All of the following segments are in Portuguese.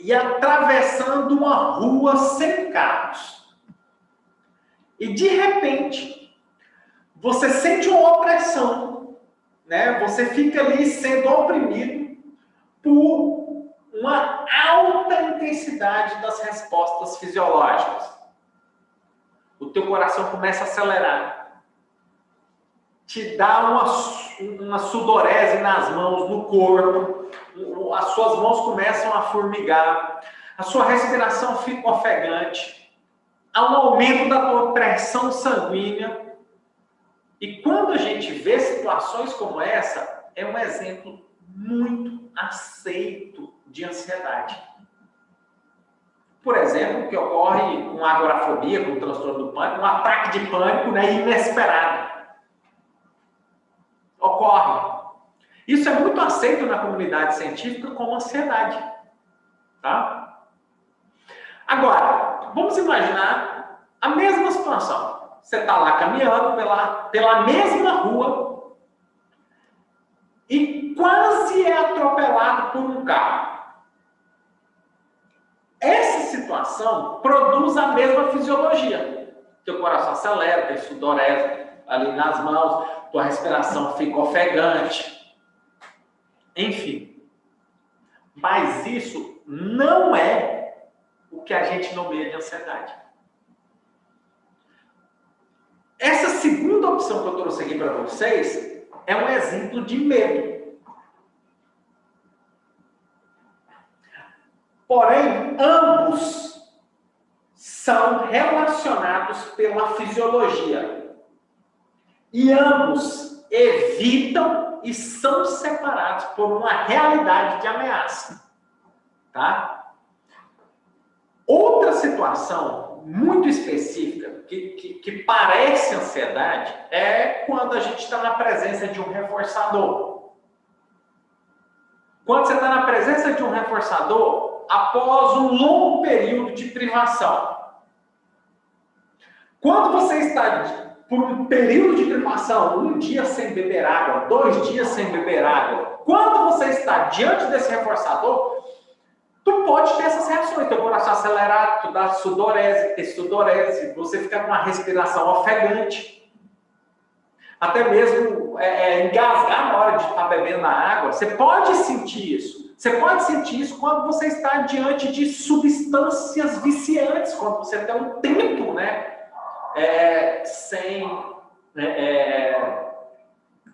e atravessando uma rua sem carros. E de repente, você sente uma opressão, né? Você fica ali sendo oprimido por uma alta intensidade das respostas fisiológicas. O teu coração começa a acelerar. Te dá uma sudorese nas mãos, no corpo. As suas mãos começam a formigar. A sua respiração fica ofegante. Há um aumento da tua pressão sanguínea. E quando a gente vê situações como essa, é um exemplo muito aceito de ansiedade. Por exemplo, que ocorre com agorafobia, com transtorno do pânico, um ataque de pânico, né, inesperado. Ocorre. Isso é muito aceito na comunidade científica como ansiedade. Tá? Agora, vamos imaginar a mesma situação. Você está lá caminhando pela mesma rua e quase é atropelado por um carro. Essa situação produz a mesma fisiologia. Teu coração acelera, tem sudorese ali nas mãos, tua respiração fica ofegante. Enfim. Mas isso não é o que a gente nomeia de ansiedade. Essa segunda opção que eu trouxe aqui para vocês é um exemplo de medo. Porém, ambos são relacionados pela fisiologia. E ambos evitam e são separados por uma realidade de ameaça. Tá? Outra situação muito específica que parece ansiedade é quando a gente está na presença de um reforçador. Quando você está na presença de um reforçador, após um longo período de privação. Quando você está por um período de privação, 1 dia sem beber água, 2 dias sem beber água, quando você está diante desse reforçador, tu pode ter essas reações, teu coração acelerado, tu dá sudorese, ter sudorese, você fica com uma respiração ofegante, até mesmo engasgar na hora de estar bebendo a água. Você pode sentir isso. Você pode sentir isso quando você está diante de substâncias viciantes, quando você tem um tempo, né,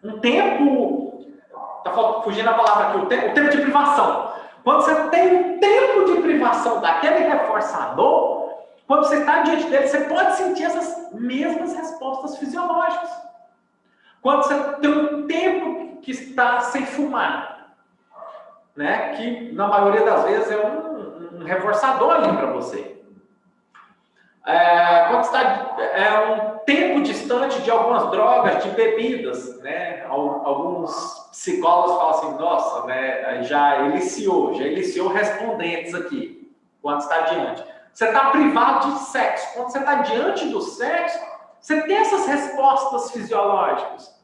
um tempo, tá fugindo a palavra aqui, o tempo de privação. Quando você tem um tempo de privação daquele reforçador, quando você está diante dele, você pode sentir essas mesmas respostas fisiológicas. Quando você tem um tempo que está sem fumar, né? Que na maioria das vezes é um reforçador ali para você. Quando está um tempo distante de algumas drogas, de bebidas, né? Alguns psicólogos falam assim, nossa, né? Já eliciou respondentes aqui, quando está diante. Você está privado de sexo. Quando você está diante do sexo, você tem essas respostas fisiológicas.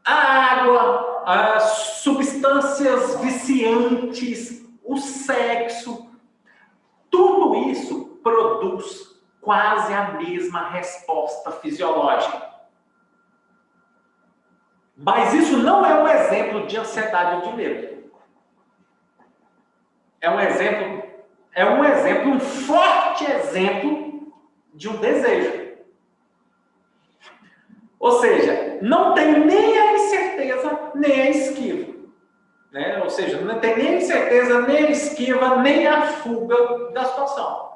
A água, as substâncias viciantes, o sexo, tudo isso produz quase a mesma resposta fisiológica. Mas isso não é um exemplo de ansiedade ou de medo. É um forte exemplo de um desejo. Ou seja, não tem nem a incerteza, nem a esquiva. Né? Ou seja, não tem nem a incerteza, nem a esquiva, nem a fuga da situação.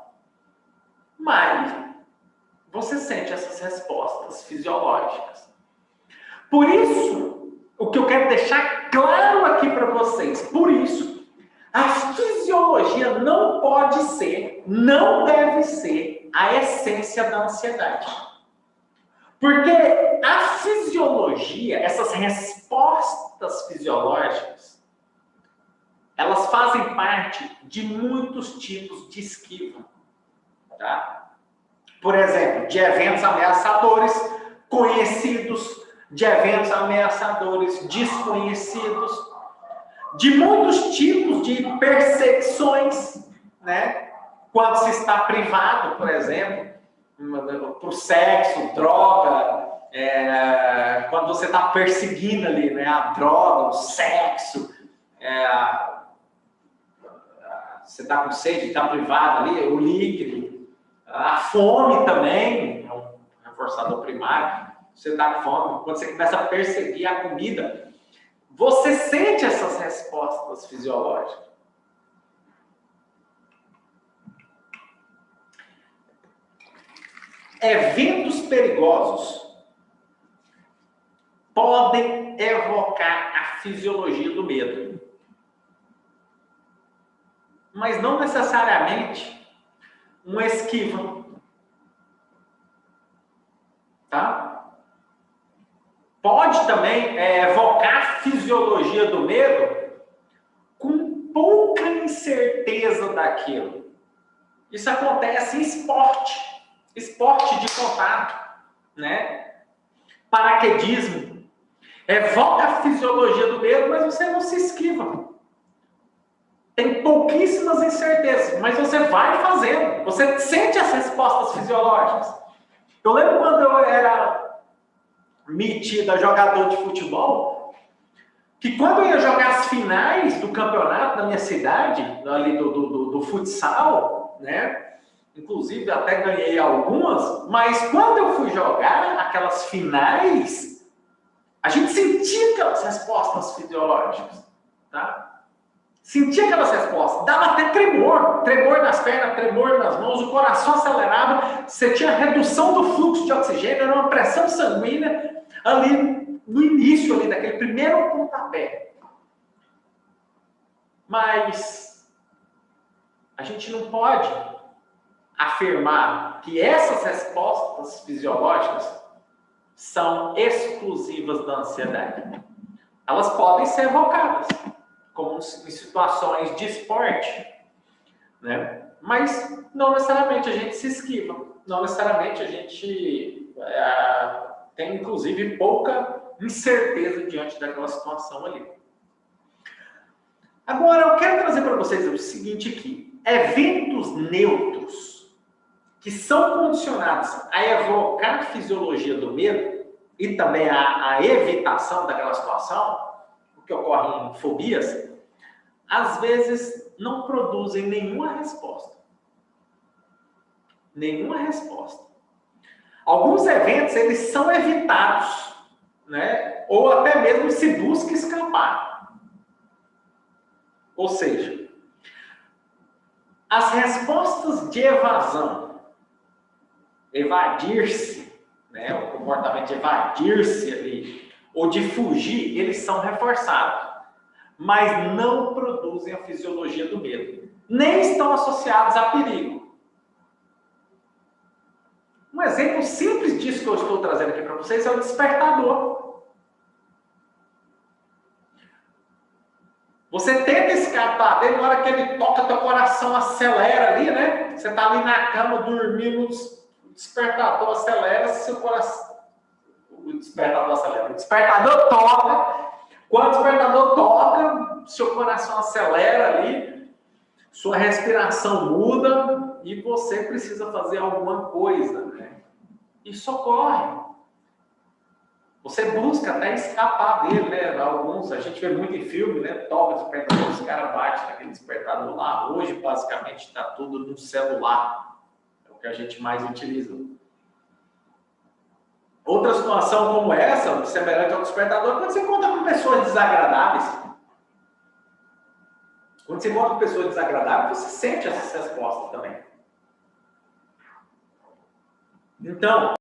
Mas você sente essas respostas fisiológicas. Por isso, o que eu quero deixar claro aqui para vocês, por isso, a fisiologia não pode ser, não deve ser a essência da ansiedade. Porque a fisiologia, essas respostas fisiológicas, elas fazem parte de muitos tipos de esquiva. Tá? Por exemplo, de eventos ameaçadores conhecidos, de eventos ameaçadores desconhecidos. de muitos tipos de perseguições, né? Quando se está privado, por exemplo, para o sexo, droga, quando você está perseguindo ali, né? A droga, o sexo, você está com sede, está privado ali, o líquido, a fome também, é um reforçador primário. Você está com fome, quando você começa a perseguir a comida, você sente essas respostas fisiológicas. Eventos perigosos podem evocar a fisiologia do medo, mas não necessariamente uma esquiva, tá? Pode também evocar a fisiologia do medo com pouca incerteza daquilo. Isso acontece em esporte de contato, né? Paraquedismo. Evoca a fisiologia do medo, mas você não se esquiva. Tem pouquíssimas incertezas, mas você vai fazendo. Você sente as respostas fisiológicas. Eu lembro quando eu era metido a jogador de futebol, que quando eu ia jogar as finais do campeonato na minha cidade, ali do futsal, né? Inclusive até ganhei algumas, mas quando eu fui jogar aquelas finais, a gente sentia aquelas respostas fisiológicas, tá? Sentia aquelas respostas, dava até tremor nas pernas, tremor nas mãos, o coração acelerava, você tinha redução do fluxo de oxigênio, era uma pressão sanguínea ali no início ali daquele primeiro pontapé. Mas a gente não pode afirmar que essas respostas fisiológicas são exclusivas da ansiedade. Elas podem ser evocadas, como em situações de esporte, né? Mas não necessariamente a gente se esquiva, não necessariamente a gente tem, inclusive, pouca incerteza diante daquela situação ali. Agora, eu quero trazer para vocês o seguinte aqui. Eventos neutros que são condicionados a evocar a fisiologia do medo e também a evitação daquela situação, o que ocorre em fobias, às vezes não produzem nenhuma resposta. Nenhuma resposta. Alguns eventos, eles são evitados, né? Ou até mesmo se busca escapar. Ou seja, as respostas de evasão, evadir-se, né? O comportamento de evadir-se ali, ou de fugir, eles são reforçados, mas não produzem a fisiologia do medo, nem estão associados a perigo. Um exemplo simples disso que eu estou trazendo aqui para vocês é o despertador. Você tenta escapar dele, na hora que ele toca, teu coração acelera ali, né? Você está ali na cama, dormindo, o despertador acelera, seu coração... O despertador acelera. O despertador toca. Quando o despertador toca, seu coração acelera ali, sua respiração muda e você precisa fazer alguma coisa, né? Isso ocorre. Você busca até escapar dele, né? Alguns, a gente vê muito em filme, né? Toca o despertador, os caras batem naquele despertador lá. Hoje, basicamente, está tudo no celular. É o que a gente mais utiliza. Outra situação como essa, semelhante ao despertador, quando você encontra com pessoas desagradáveis. Quando você encontra com pessoas desagradáveis, você sente essas respostas também. Então,